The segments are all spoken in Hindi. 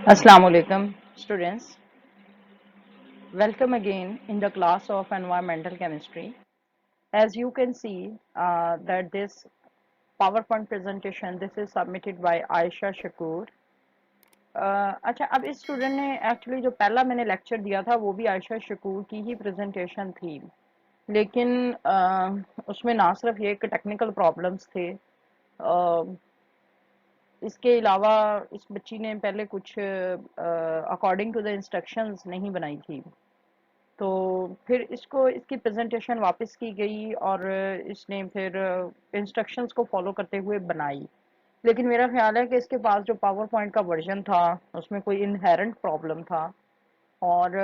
Assalamu alaikum, students. Welcome again in the class of environmental chemistry. As you can see that this PowerPoint presentation, this is submitted by Aisha Shakur. अच्छा, अब इस स्टूडेंट ने एक्चुअली जो पहला मैंने लेक्चर दिया था वो भी आयशा शकूर की ही प्रेजेंटेशन थी, लेकिन उसमें ना सिर्फ ये कि टेक्निकल प्रॉब्लम्स थे, इसके अलावा इस बच्ची ने पहले कुछ अकॉर्डिंग टू द इंस्ट्रक्शंस नहीं बनाई थी। तो फिर इसको इसकी प्रेजेंटेशन वापस की गई और इसने फिर इंस्ट्रक्शंस को फॉलो करते हुए बनाई। लेकिन मेरा ख्याल है कि इसके पास जो पावर पॉइंट का वर्जन था उसमें कोई इनहेरेंट प्रॉब्लम था और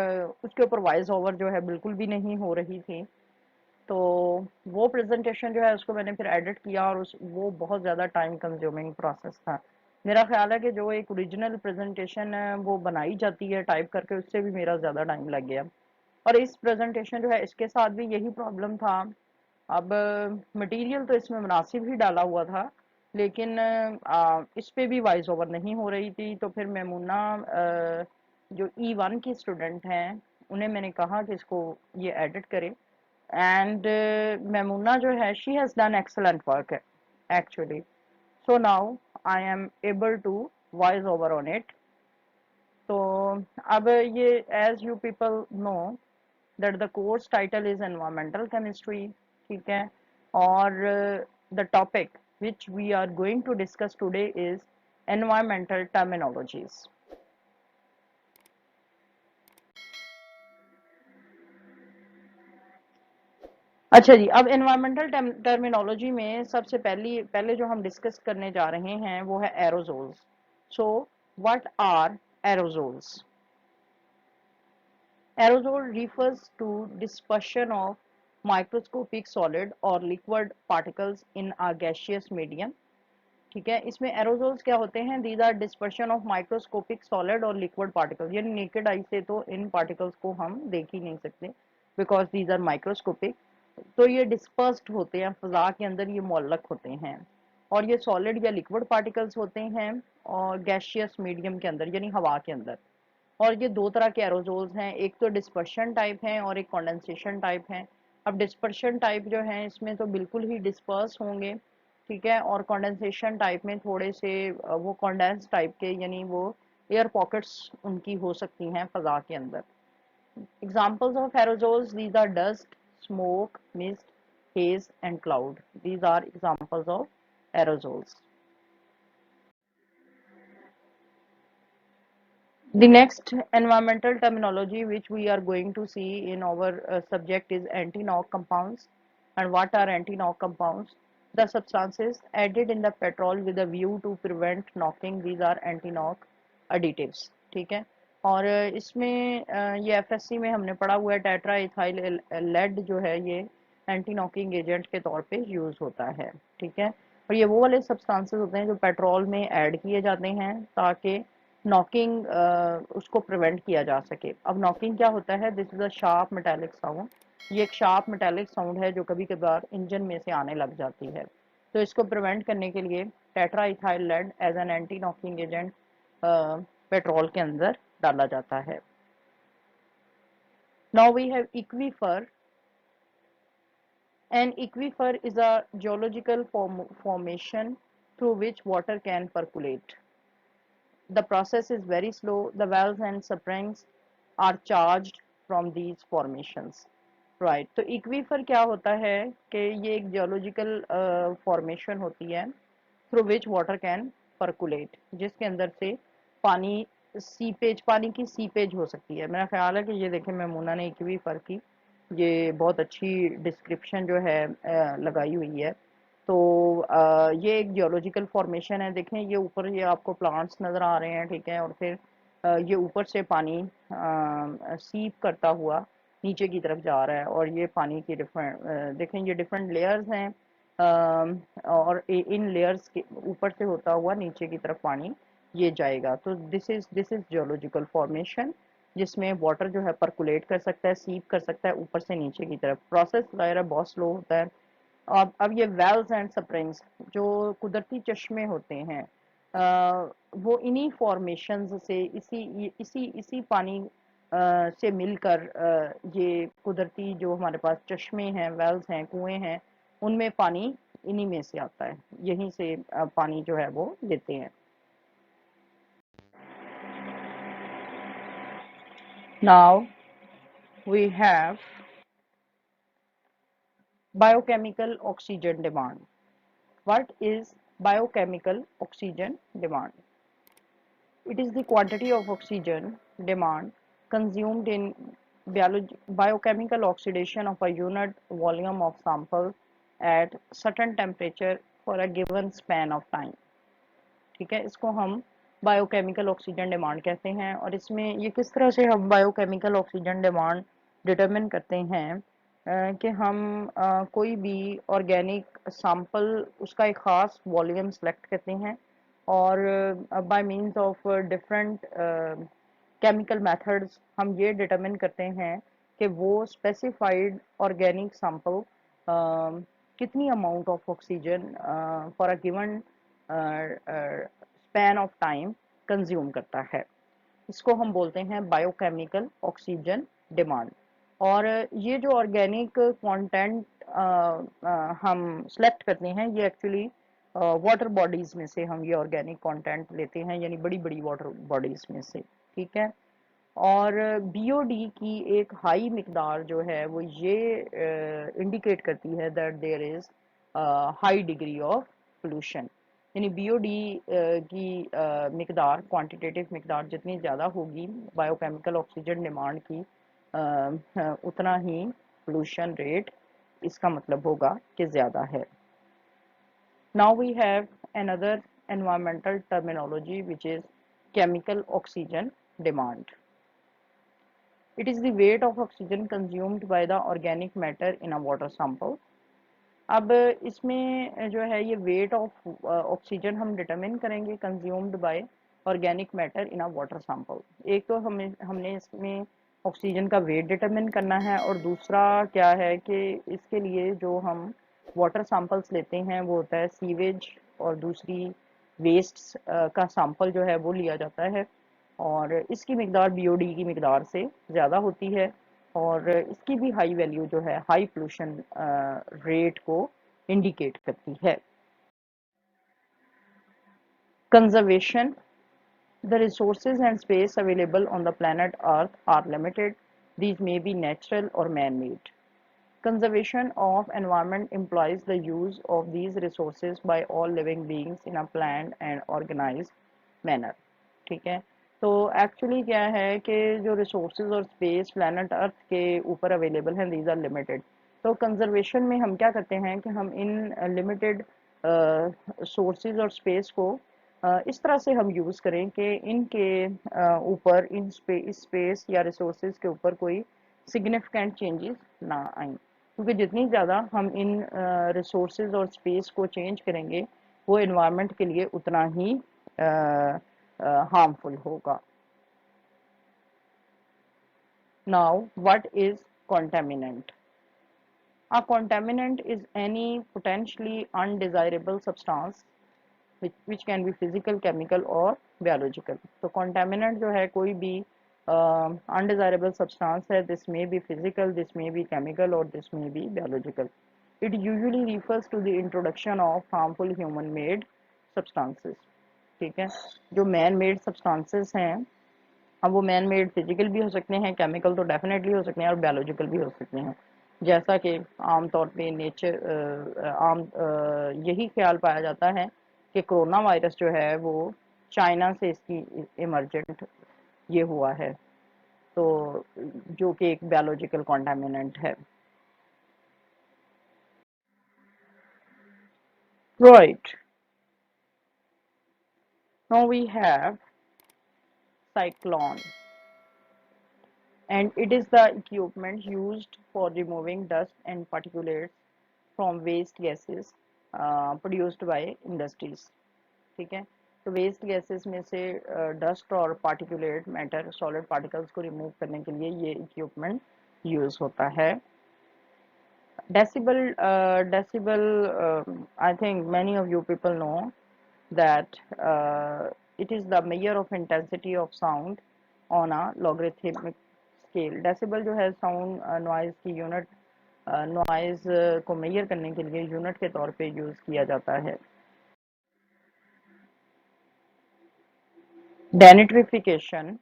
उसके ऊपर वॉइस ओवर जो है बिल्कुल भी नहीं हो रही थी। तो वो प्रेजेंटेशन जो है उसको मैंने फिर एडिट किया और उस वो बहुत ज़्यादा टाइम कंज्यूमिंग प्रोसेस था। मेरा ख्याल है कि जो एक ओरिजिनल प्रेजेंटेशन है वो बनाई जाती है टाइप करके, उससे भी मेरा ज़्यादा टाइम लग गया। और इस प्रेजेंटेशन जो है इसके साथ भी यही प्रॉब्लम था। अब मटेरियल तो इसमें मुनासिब ही डाला हुआ था, लेकिन इस पे भी वॉइस ओवर नहीं हो रही थी। तो फिर मेमुना जो E1 की स्टूडेंट हैं उन्हें मैंने कहा कि इसको ये एडिट करें। एंड मेमुना जो है she has done excellent work actually. So now I am able to voice over on it. तो अब ये as you people know that the course title is environmental chemistry, ठीक है। और the topic which we are going to discuss today is environmental terminologies। अच्छा जी, अब environmental terminology में सबसे पहले जो हम डिस्कस करने जा रहे हैं वो है aerosols. So what are aerosols? Aerosol refers to dispersion of microscopic solid or liquid particles in a gaseous medium। ठीक है, इसमें एरोजोल्स क्या होते हैं? These are dispersion of microscopic solid और लिक्विड पार्टिकल्स, यानी नेकेड आई से तो इन पार्टिकल्स को हम देख ही नहीं सकते बिकॉज दीज आर माइक्रोस्कोपिक। तो ये डिस्पर्स्ड होते हैं फजा के अंदर, ये मोलक होते हैं और ये सॉलिड या लिक्विड पार्टिकल्स होते हैं और गैशियस मीडियम के अंदर यानी हवा के अंदर। और ये दो तरह के एरोजोल्स हैं, एक तो डिस्पर्शन टाइप है और एक कंडेंसेशन टाइप है। अब डिस्पर्शन टाइप जो है इसमें तो बिल्कुल ही डिस्पर्स होंगे, ठीक है। और कंडेंसेशन टाइप में थोड़े से वो कंडेंस टाइप के यानी वो एयर पॉकेट्स उनकी हो सकती हैं फजा के अंदर। Examples of aerosols, these are dust, smoke, mist, haze and cloud. These are examples of aerosols. The next environmental terminology which we are going to see in our subject is anti-knock compounds. And what are anti-knock compounds? The substances added in the petrol with a view to prevent knocking. These are anti-knock additives. ठीक है। और इसमें ये एफएससी में हमने पढ़ा हुआ है, टेट्रा इथाइल लेड जो है ये एंटी नॉकिंग एजेंट के तौर पे यूज होता है, ठीक है। और ये वो वाले सब्सटेंसेस होते हैं जो पेट्रोल में ऐड किए जाते हैं ताकि नॉकिंग उसको प्रिवेंट किया जा सके। अब नॉकिंग क्या होता है? This is a sharp metallic sound. ये एक शार्प मेटालिक साउंड है जो कभी कभार इंजन में से आने लग जाती है। तो इसको प्रिवेंट करने के लिए tetraethyl lead as an anti knocking agent petrol के अंदर डाला जाता है। Now we have aquifer. An aquifer is a geological formation through which water can percolate. The process is very slow. The wells and springs are charged from these formations. Right. तो इक्वीफर क्या होता है कि ये एक जियोलॉजिकल फॉर्मेशन होती है through which water can percolate, जिसके अंदर से पानी सीपेज, पानी की सीपेज हो सकती है। मेरा ख्याल है कि ये देखें मेमूना ने इक्वीफर की ये बहुत अच्छी डिस्क्रिप्शन जो है लगाई हुई है। तो ये एक जियोलॉजिकल फॉर्मेशन है। देखें ये ऊपर ये आपको प्लांट्स नज़र आ रहे हैं, ठीक है। और फिर ये ऊपर से पानी सीप करता हुआ नीचे की तरफ जा रहा है और ये पानी की डिफरेंट देखें ये डिफरेंट लेयर्स हैं और इन लेयर्स के ऊपर से होता हुआ नीचे की तरफ पानी ये जाएगा। तो दिस इज जियोलॉजिकल फॉर्मेशन जिसमें वाटर जो है परकुलेट कर सकता है, सीप कर सकता है ऊपर से नीचे की तरफ। प्रोसेस वगैरह बहुत स्लो होता है। अब ये वेल्स एंड स्प्रिंग्स जो कुदरती चश्मे होते हैं वो इन्हीं फॉर्मेशंस से इसी इसी पानी से मिलकर ये कुदरती जो हमारे पास चश्मे हैं, वेल्स हैं, कुएं हैं, उनमें पानी इन्हीं में से आता है, यहीं से पानी जो है वो लेते हैं। Now we have biochemical oxygen demand. What is biochemical oxygen demand? It is the quantity of oxygen demand consumed in biochemical oxidation of a unit volume of sample at certain temperature for a given span of time। ठीक है, इसको हम बायोकेमिकल ऑक्सीजन डिमांड कहते हैं। और इसमें ये किस तरह से हम बायोकेमिकल ऑक्सीजन डिमांड डिटरमिन करते हैं कि हम कोई भी ऑर्गेनिक सैंपल उसका एक ख़ास वॉल्यूम सेलेक्ट करते हैं और by means of different chemical methods हम ये डिटरमिन करते हैं कि वो स्पेसिफाइड ऑर्गेनिक सैंपल कितनी amount of oxygen for a given span of time consume करता है। इसको हम बोलते हैं बायोकेमिकल ऑक्सीजन डिमांड। और ये जो ऑर्गेनिक कंटेंट हम सेलेक्ट करते हैं, ये एक्चुअली वाटर बॉडीज में से हम ये ऑर्गेनिक कंटेंट लेते हैं, यानी बड़ी बड़ी वाटर बॉडीज में से। ठीक है, और बीओडी की एक हाई मिकदार जो है वो ये इंडिकेट करती है that there is high degree of pollution. यानी बीओडी की मिकदार, क्वांटिटेटिव मिकदार जितनी ज़्यादा होगी बायोकेमिकल ऑक्सीजन डिमांड की, उतना ही पोल्यूशन रेट इसका मतलब होगा कि ज़्यादा है। Now we have another environmental terminology which is chemical oxygen demand. It is the weight of oxygen consumed by the organic matter in a water sample। अब इसमें जो है ये वेट ऑफ ऑक्सीजन हम डिटरमिन करेंगे consumed by organic matter in a water sample. एक तो हमने इसमें ऑक्सीजन का वेट डिटरमिन करना है, और दूसरा क्या है कि इसके लिए जो हम वाटर सैंपल्स लेते हैं वो होता है सीवेज, और दूसरी वेस्ट का सैंपल जो है वो लिया जाता है, और इसकी मिकदार बीओडी की मिकदार से ज़्यादा होती है, और इसकी भी हाई वैल्यू जो है हाई पोल्यूशन रेट को इंडिकेट करती है। Conservation. The resources and space available on the planet Earth are limited. These may be natural or man-made। Conservation of environment implies the use of these resources by all living beings in a planned and organized manner। ठीक है, तो एक्चुअली क्या है कि जो रिसोर्सेज और स्पेस प्लैनेट अर्थ के ऊपर अवेलेबल हैं, दीज आर लिमिटेड। तो कंजर्वेशन में हम क्या करते हैं कि हम इन लिमिटेड सोर्सेज और स्पेस को इस तरह से हम यूज़ करें कि इनके ऊपर इस स्पेस या रिसोर्सेज के ऊपर कोई सिग्निफिकेंट चेंजेस ना आए, क्योंकि जितनी ज़्यादा हम इन रिसोर्सेज और स्पेस को चेंज करेंगे वो इन्वायरमेंट के लिए उतना ही हार्मफुल होगा। Now, what is contaminant? A contaminant is any potentially undesirable substance which can be physical, chemical or biological। तो contaminant जो है कोई भी undesirable substance है, this may be physical, this may be chemical or this may be biological। It usually refers to the introduction of harmful human made substances। ठीक है, जो मैन मेड सब्सटेंसेस हैं, अब वो मैन मेड फिजिकल भी हो सकते हैं, केमिकल तो डेफिनेटली हो सकते हैं, और बायोलॉजिकल भी हो सकते हैं। जैसा कि आमतौर पे यही ख्याल पाया जाता है कि कोरोना वायरस जो है वो चाइना से इसकी इमरजेंट ये हुआ है, तो जो कि एक बायोलॉजिकल कॉन्टामिनेंट है। Right, now we have cyclone, and it is the equipment used for removing dust and particulates from waste gases produced by industries। ठीक है, तो वेस्ट गैसेस में से डस्ट और पार्टिकुलेट मैटर, सॉलिड पार्टिकल्स को रिमूव करने के लिए ये इक्विपमेंट यूज होता है। Decibel, I think many of you people know that it is the measure of intensity of sound on a logarithmic scale. Decibel जो है साउंड नॉइज की यूनिट, नॉइज को मेजर करने के लिए यूनिट के तौर पे यूज किया जाता है. Denitrification.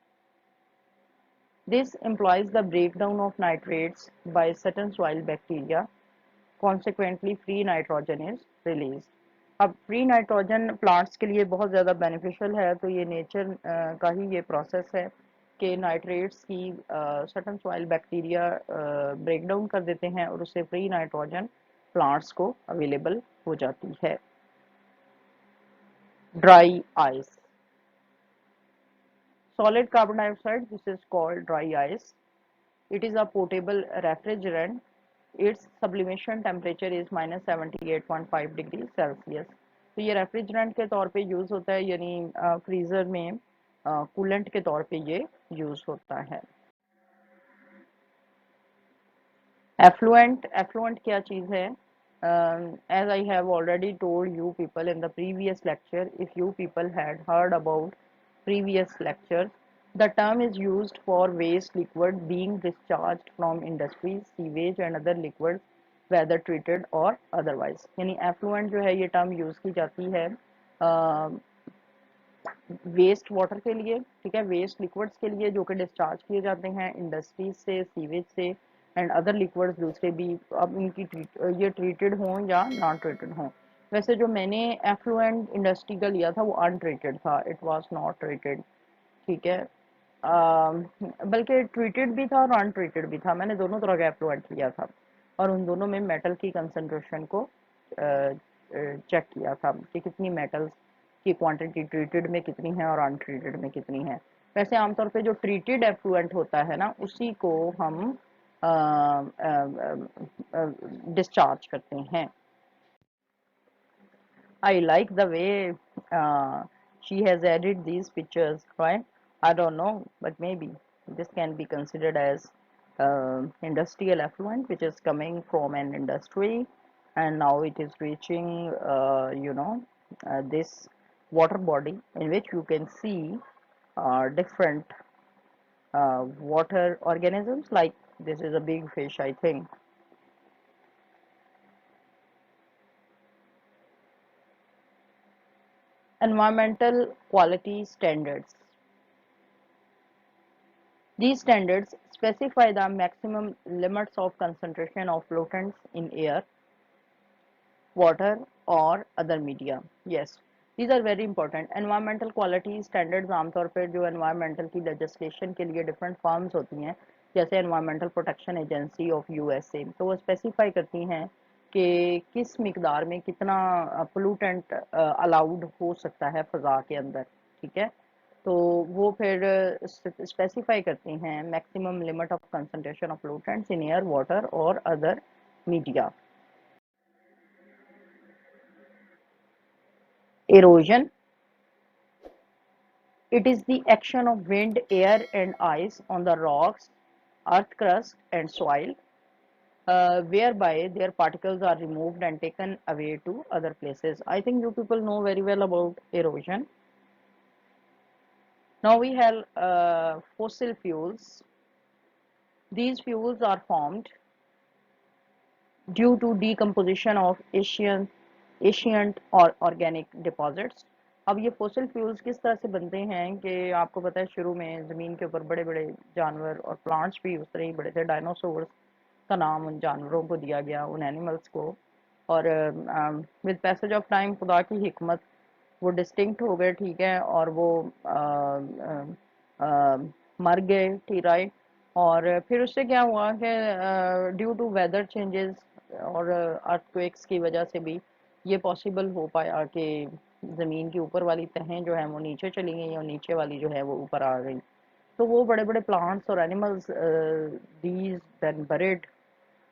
This implies the breakdown of nitrates by certain soil bacteria. Consequently, free nitrogen is released. अब फ्री नाइट्रोजन प्लांट्स के लिए बहुत ज़्यादा बेनिफिशियल है, तो ये नेचर का ही ये प्रोसेस है कि नाइट्रेट्स की certain soil bacteria break down कर देते हैं और उससे फ्री नाइट्रोजन प्लांट्स को अवेलेबल हो जाती है. Dry ice. Solid carbon dioxide, this is called dry ice. It is a potable refrigerant. Its sublimation temperature is -78.5 degree Celsius. तो ये रेफ्रिजरेंट के तौर पे यूज़ होता है, यानी फ्रीज़र में कूलेंट के तौर पे ये यूज़ होता है. Effluent क्या चीज़ है? As I have already told you people in the previous lecture, if you people had heard about previous lectures, the term is used for waste liquid being discharged from industries, sewage and other liquids, whether treated or otherwise. यानी effluent जो है ये term यूज़ की जाती है वेस्ट वाटर के लिए, ठीक है, वेस्ट लिक्विड्स के लिए जो कि डिस्चार्ज किए जाते हैं इंडस्ट्रीज से, सीवेज से एंड अदर लिक्विड्स दूसरे भी. अब इनकी ये ट्रीटेड हों या नॉन ट्रीटेड हों. वैसे जो मैंने एफ्लुएंट इंडस्ट्री का लिया था वो अनट्रीटेड था, इट वाज नॉट ट्रीटेड, ठीक है. बल्कि ट्रीटेड भी था और अनट्रीटेड भी था. मैंने दोनों तरह का एफ्लुएंट लिया था और उन दोनों में मेटल की कंसंट्रेशन को चेक किया था कि कितनी मेटल्स की क्वांटिटी ट्रीटेड में कितनी है और अनट्रीटेड में कितनी है. वैसे आमतौर पे जो ट्रीटेड एफ्लुएंट होता है ना उसी को हम डिस्चार्ज करते हैं. I like the way she has added these pictures, right? I don't know, but maybe this can be considered as industrial effluent, which is coming from an industry, and now it is reaching, this water body in which you can see different water organisms. Like this is a big fish, I think. Environmental quality standards. These standards specify the maximum limits of concentration of pollutants in air, water or other media. Yes, these are very important. Environmental quality standards आमतौर पर जो environmental की legislation के लिए different firms होती हैं, जैसे Environmental Protection Agency of USA, तो वो specify करती हैं कि किस मिकदार में कितना pollutant allowed हो सकता है फ़ज़ा के अंदर, ठीक है. तो वो फिर स्पेसिफाई करती हैं maximum limit of concentration of pollutants in air, water और other media. Erosion. It is the action of wind, air and ice on the rocks, earth crust and soil, whereby their particles are removed and taken away to other places. I think you people know very well about erosion. Now we have fossil fuels. These fuels are formed due to decomposition of ancient और organic deposits. अब ये fossil fuels किस तरह से बनते हैं कि आपको पता है शुरू में ज़मीन के ऊपर बड़े बड़े जानवर और प्लांट्स भी उस तरह ही बड़े थे. डायनासोर्स का नाम उन जानवरों को दिया गया, उन एनिमल्स को, और विद पैसेज ऑफ टाइम खुदा की हिकमत वो डिस्टिंक्ट हो गए, ठीक है, और वो मर गए, ठीक, राइट. और फिर उससे क्या हुआ कि ड्यू टू वेदर चेंजेस और अर्थक्वेक्स की वजह से भी ये पॉसिबल हो पाया कि ज़मीन की ऊपर वाली तहें जो हैं वो नीचे चली गई और नीचे वाली जो है वो ऊपर आ गई. तो वो बड़े बड़े प्लांट्स और animals these then buried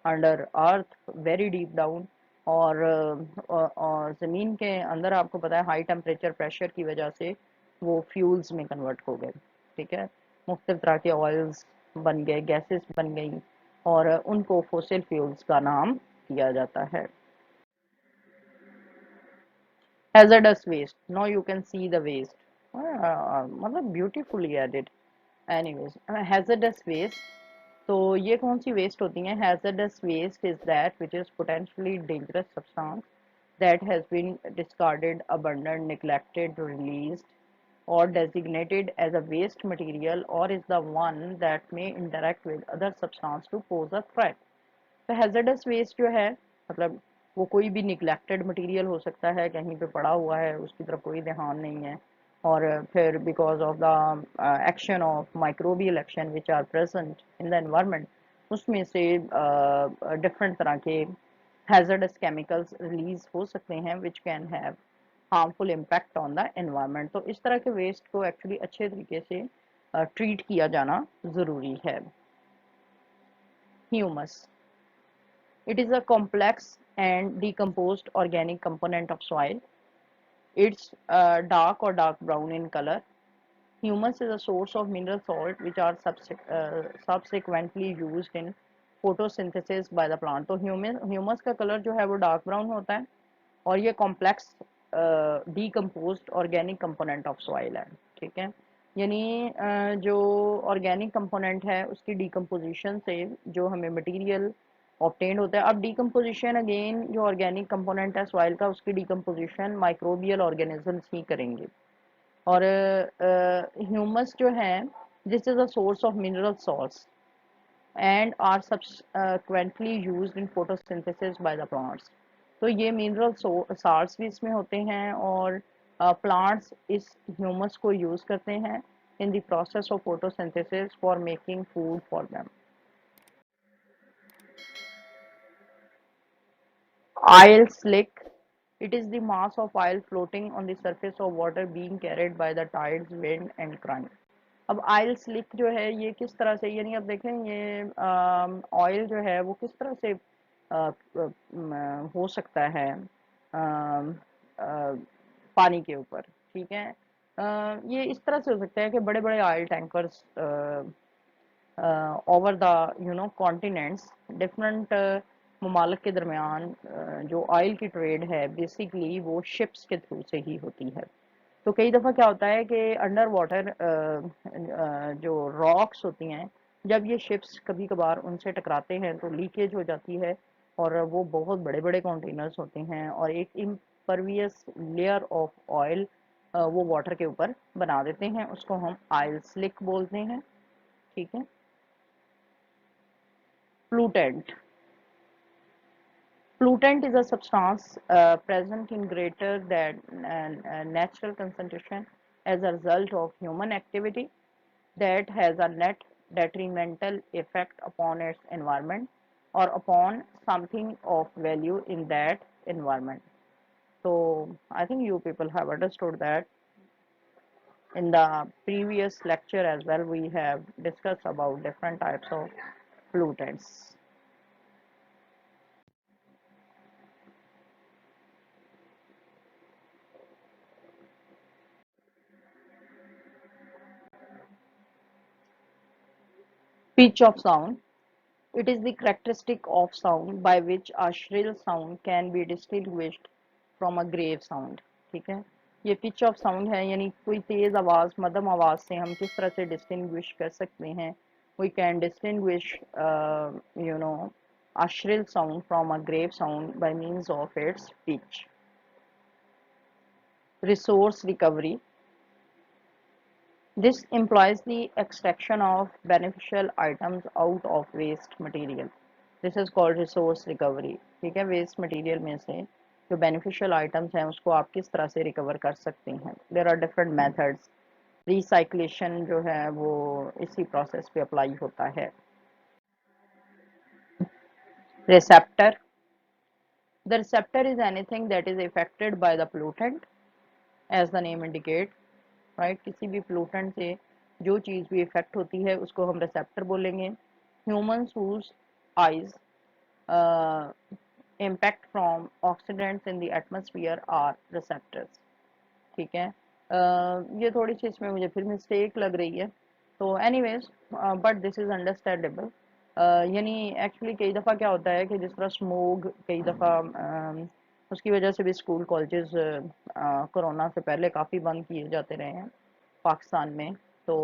under earth very deep down, और ज़मीन के अंदर आपको पता है हाई टेम्परेचर प्रेशर की वजह से वो फ्यूल्स में कन्वर्ट हो गए, ठीक है. मुख्तलिफ तरह के ऑयल्स बन गए, गैसेस बन गई और उनको फॉसिल फ्यूल्स का नाम दिया जाता है. hazardous waste. Now you can see the waste. मतलब beautifully added. Anyways, hazardous waste. तो ये कौन सी waste होती हैं? Hazardous waste is that which is potentially dangerous substance that has been discarded, abandoned, neglected, released, or designated as a waste material, or is the one that may interact with other substance to pose a threat. तो हैजर्डस वेस्ट जो है मतलब वो कोई भी निगलेक्टेड मटेरियल हो सकता है, कहीं पे पड़ा हुआ है, उसकी तरफ कोई ध्यान नहीं है, और फिर because of the action of microbial action which are present in the environment, उसमें से डिफरेंट तरह के हैजर्डस केमिकल्स रिलीज हो सकते हैं which can have harmful impact on the environment. तो इस तरह के वेस्ट को एक्चुअली अच्छे तरीके से ट्रीट किया जाना ज़रूरी है। Humus, it is a complex and decomposed organic component of soil. It's dark or dark brown in color. Humus is a source of mineral salt which are subsequently used in photosynthesis by the plant. तो ह्यूमस का कलर जो है वो डार्क ब्राउन होता है और ये complex decomposed organic component of soil है। ठीक है, यानी जो ऑर्गेनिक कंपोनेंट है उसकी डीकम्पोजिशन से जो हमें मटेरियल ऑब्टेन होता है। अब डीकम्पोजिशन अगेन जो ऑर्गेनिक कंपोनेंट है सॉइल का उसकी डीकम्पोजिशन माइक्रोबियल ऑर्गेनिजम्स ही करेंगे। और ह्यूमस जो है this is a source of mineral salts and are subsequently used in photosynthesis by the plants। तो ये मिनरल साल्ट्स भी इसमें होते हैं और प्लांट्स इस ह्यूमस को यूज करते हैं in the process of photosynthesis for making food for them. Oil slick, it is the mass of oil floating on the surface of water being carried by the tides, wind and current। अब ऑयल स्लिक जो है ये किस तरह से, यानी अब देखें ये ऑयल जो है वो किस तरह से हो सकता है पानी के ऊपर। ठीक है, ये इस तरह से हो सकता है कि बड़े बड़े oil tankers over the continents different ममालिक के दरमियान जो ऑयल की ट्रेड है बेसिकली वो शिप्स के थ्रू से ही होती है। तो कई दफ़ा क्या होता है कि अंडर वाटर जो रॉक्स होती हैं जब ये शिप्स कभी कभार उनसे टकराते हैं तो लीकेज हो जाती है और वो बहुत बड़े बड़े कंटेनर्स होते हैं और एक इम्परवियस लेयर ऑफ ऑयल वो वाटर के ऊपर बना देते हैं, उसको हम ऑयल स्लिक बोलते हैं। ठीक है, फ्लूटेंट, flutant is a substance present in greater than natural concentration as a result of human activity that has a net detrimental effect upon its environment or upon something of value in that environment। So I think you people have understood that in the previous lecture as well we have discussed about different types of pollutants। Pitch of sound, it is the characteristic of sound by which a shrill sound can be distinguished from a grave sound। ठीक है, ये पिच ऑफ साउंड है यानी कोई तेज आवाज मध्यम आवाज से हम किस तरह से डिस्टिंग्विश कर सकते हैं। We can distinguish you know a shrill sound from a grave sound by means of its pitch। Resource recovery, this implies the extraction of beneficial items out of waste material। This is called resource recovery। ठीक है, वेस्ट मटेरियल में से जो बेनिफिशियल आइटम्स हैं उसको आप किस तरह से रिकवर कर सकते हैं। There are different methods, recyclation जो है वो इसी प्रोसेस पे अप्लाई होता है। Receptor, the receptor is anything that is affected by the pollutant as the name indicate. Right, किसी भी पोल्यूटेंट से जो चीज़ भी इफेक्ट होती है उसको हम रिसेप्टर बोलेंगे। Humans whose eyes impact from oxidants in the atmosphere are receptors। ठीक है, ये थोड़ी सी इसमें मुझे फिर मिस्टेक लग रही है तो anyways but this is understandable. यानी एक्चुअली कई दफ़ा क्या होता है कि जिस तरह स्मोक कई दफ़ा उसकी वजह से भी स्कूल कॉलेजेस कोरोना से पहले काफ़ी बंद किए जाते रहे हैं पाकिस्तान में। तो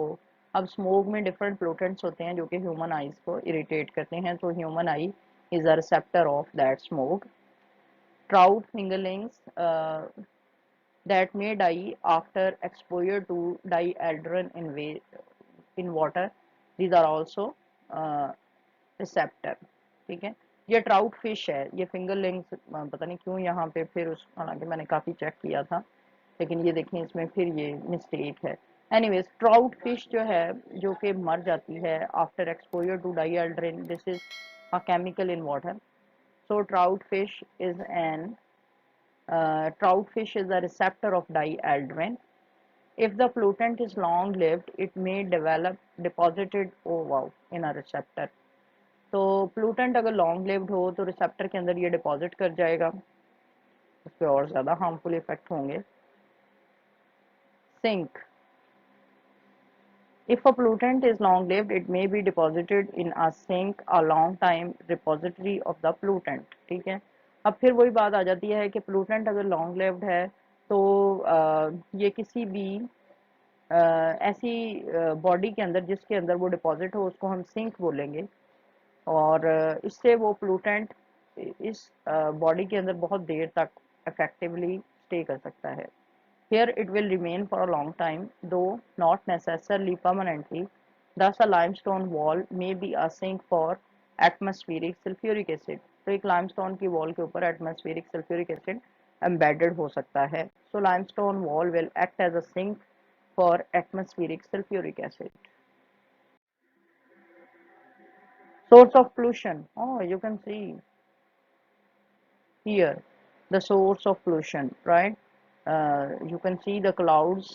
अब स्मोक में डिफरेंट पोल्यूटेंट्स होते हैं जो कि ह्यूमन आइज को इरिटेट करते हैं, तो human eye is a receptor of that smoke. Trout fingerlings that may die after exposure to dieldrin in water, these are also receptor. ठीक है, ये ट्राउट फिश है, ये फिंगर लिंक्स पता नहीं क्यों यहाँ पे फिर उस, हालांकि मैंने काफ़ी चेक किया था, लेकिन ये देखें इसमें फिर ये मिस्टेक है। एनीवेज ट्राउट फिश जो है जो कि मर जाती है after exposure to dieldrin, this is a chemical in water. So trout fish is an troutfish is a receptor of dieldrin. If the pollutant is long-lived, it may develop deposited, oh wow, in a receptor. तो pollutant अगर long lived हो तो receptor के अंदर ये deposit कर जाएगा, उस पर और ज़्यादा harmful effect होंगे। Sink. If a pollutant is long lived, it may be deposited in a sink, a long time repository of the pollutant। ठीक है, अब फिर वही बात आ जाती है कि pollutant अगर long lived है तो ये किसी भी ऐसी बॉडी के अंदर जिसके अंदर वो डिपॉजिट हो उसको हम सिंक बोलेंगे, और इससे वो पोल्यूटेंट इस बॉडी के अंदर बहुत देर तक इफेक्टिवली स्टे कर सकता है। Here it will remain for a long time, though not necessarily permanently. Thus, a limestone wall may be a sink for atmospheric sulfuric acid. तो एक limestone की wall के ऊपर atmospheric sulfuric acid embedded हो सकता है. So, limestone wall will act as a sink for atmospheric sulfuric acid. Source of pollution. Oh, you can see here the source of pollution, right? You can see the clouds,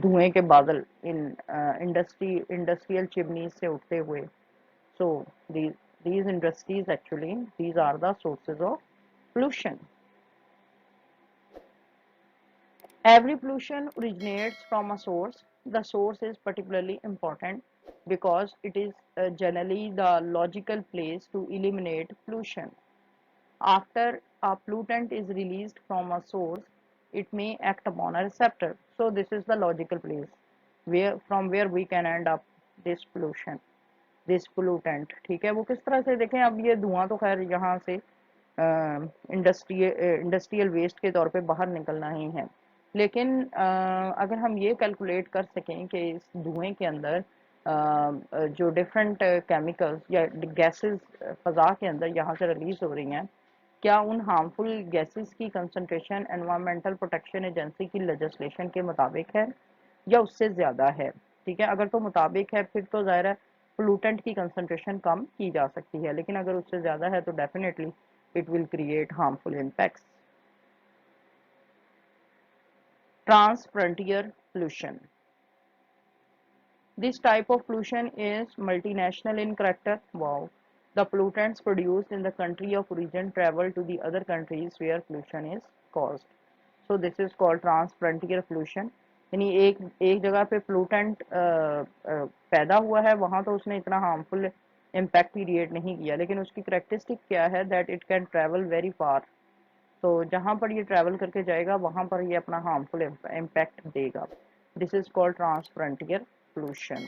धुएं के बादल इन इंडस्ट्रियल चिमनीज से उठते हुए। सो these industries actually, these are the sources of pollution. Every pollution originates from a source. The source is particularly important because it is generally the logical place to eliminate pollution. After a pollutant is released from a source, it may act upon a receptor. So this is the logical place where we can end up this pollution, this pollutant। ठीक है, वो किस तरह से देखें, अब ये धुआं तो खैर यहाँ से इंडस्ट्रियल वेस्ट के तौर पे बाहर निकलना ही है, लेकिन अगर हम ये कैलकुलेट कर सकें कि इस धुएं के अंदर जो डिफरेंट केमिकल्स या गैसेस फ़ज़ा के अंदर यहाँ से रिलीज हो रही हैं, क्या उन हार्मफुल गैसेस की कंसंट्रेशन एनवायरमेंटल प्रोटेक्शन एजेंसी की लेजिस्लेशन के मुताबिक है या उससे ज़्यादा है। ठीक है, अगर तो मुताबिक है फिर तो ज़ाहिर है पोल्यूटेंट की कंसंट्रेशन कम की जा सकती है, लेकिन अगर उससे ज़्यादा है तो definitely it will create harmful impacts. Trans-frontier pollution. This type of pollution is multinational in character. Wow. The pollutants produced in the country of origin travel to the other countries where pollution is caused. So this is called trans-frontier pollution. यानी एक जगह पे पोल्यूटेंट पैदा हुआ है, वहाँ तो उसने इतना हार्मफुल इम्पैक्ट क्रिएट नहीं किया, लेकिन उसकी करेक्टरिस्टिक क्या है, that it can travel very far. तो जहाँ पर ये ट्रैवल करके जाएगा वहाँ पर ये अपना हार्मफुल इम्पैक्ट देगा। This is called trans frontier pollution.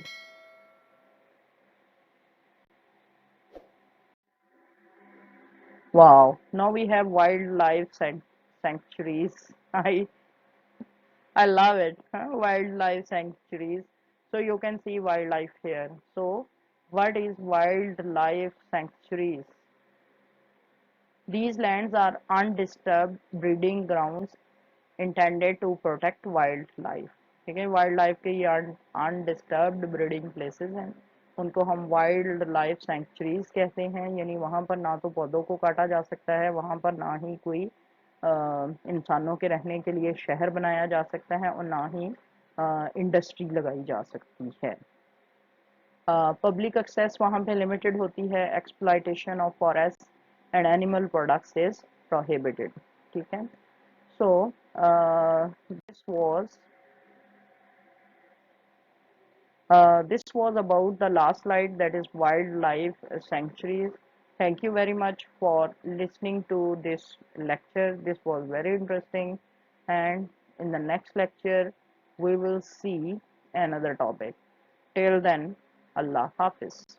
Wow, now we have wildlife sanctuaries. I love it, huh? Wildlife sanctuaries. So you can see wildlife here. So what is wildlife sanctuaries? These lands are undisturbed breeding grounds intended to protect wildlife। ठीक है, वाइल्ड लाइफ के ये अनडिस्टर्ब्ड ब्रीडिंग प्लेसेस हैं, उनको हम वाइल्ड लाइफ सेंचुरीज कहते हैं। यानी वहाँ पर ना तो पौधों को काटा जा सकता है, वहाँ पर ना ही कोई इंसानों के रहने के लिए शहर बनाया जा सकता है, और ना ही इंडस्ट्री लगाई जा सकती है। पब्लिक एक्सेस वहाँ पे लिमिटेड होती है। Exploitation of forest and animal products is prohibited. ठीक है, so this was about the last slide, that is wildlife sanctuaries. Thank you very much for listening to this lecture. This was very interesting. And in the next lecture, we will see another topic. Till then, Allah Hafiz.